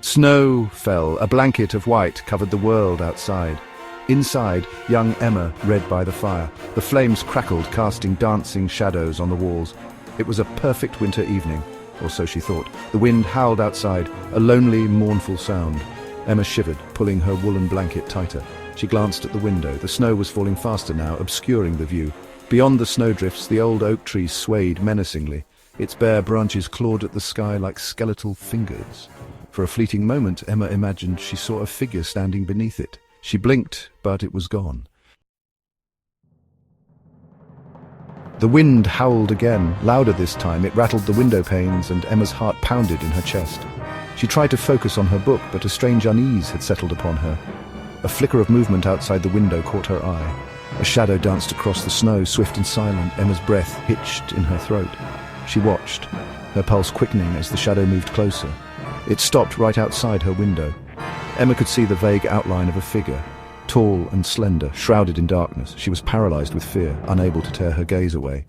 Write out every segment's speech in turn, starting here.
Snow fell, a blanket of white covered the world outside. Inside, young Emma read by the fire. The flames crackled, casting dancing shadows on the walls. It was a perfect winter evening, or so she thought. The wind howled outside, a lonely, mournful sound. Emma shivered, pulling her woolen blanket tighter. She glanced at the window. The snow was falling faster now, obscuring the view. Beyond the snowdrifts, the old oak tree swayed menacingly. Its bare branches clawed at the sky like skeletal fingers. For a fleeting moment, Emma imagined she saw a figure standing beneath it. She blinked, but it was gone. The wind howled again, louder this time. It rattled the window panes, and Emma's heart pounded in her chest. She tried to focus on her book, but a strange unease had settled upon her. A flicker of movement outside the window caught her eye. A shadow danced across the snow, swift and silent. Emma's breath hitched in her throat. She watched, her pulse quickening as the shadow moved closer. It stopped right outside her window. Emma could see the vague outline of a figure, tall and slender, shrouded in darkness. She was paralyzed with fear, unable to tear her gaze away.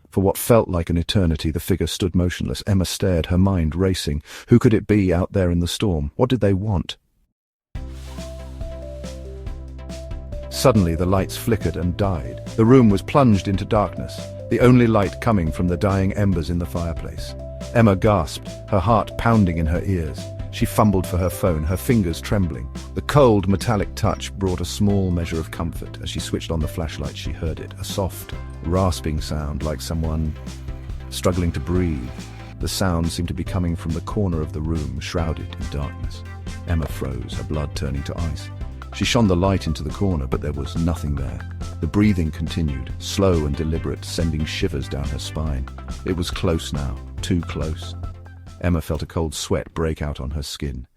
For what felt like an eternity, the figure stood motionless. Emma stared, her mind racing. Who could it be out there in the storm? What did they want? Suddenly, the lights flickered and died. The room was plunged into darkness, the only light coming from the dying embers in the fireplace. Emma gasped, her heart pounding in her ears. She fumbled for her phone, her fingers trembling. The cold, metallic touch brought a small measure of comfort. As she switched on the flashlight, she heard it, a soft, rasping sound like someone struggling to breathe. The sound seemed to be coming from the corner of the room, shrouded in darkness. Emma froze, her blood turning to ice. She shone the light into the corner, but there was nothing there. The breathing continued, slow and deliberate, sending shivers down her spine. It was close now, too close. Emma felt a cold sweat break out on her skin.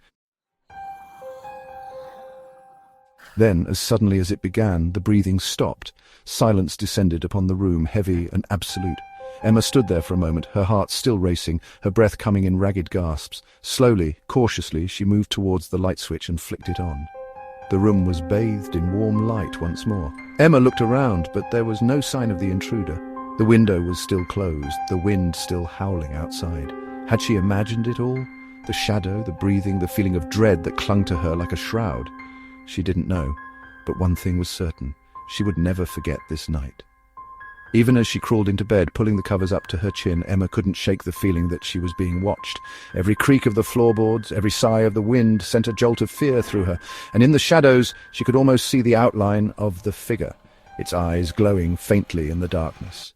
Then, as suddenly as it began, the breathing stopped. Silence descended upon the room, heavy and absolute. Emma stood there for a moment, her heart still racing, her breath coming in ragged gasps. Slowly, cautiously, she moved towards the light switch and flicked it on. The room was bathed in warm light once more. Emma looked around, but there was no sign of the intruder. The window was still closed, the wind still howling outside. Had she imagined it all? The shadow, the breathing, the feeling of dread that clung to her like a shroud? She didn't know, but one thing was certain. She would never forget this night. Even as she crawled into bed, pulling the covers up to her chin, Emma couldn't shake the feeling that she was being watched. Every creak of the floorboards, every sigh of the wind sent a jolt of fear through her, and in the shadows she could almost see the outline of the figure, its eyes glowing faintly in the darkness.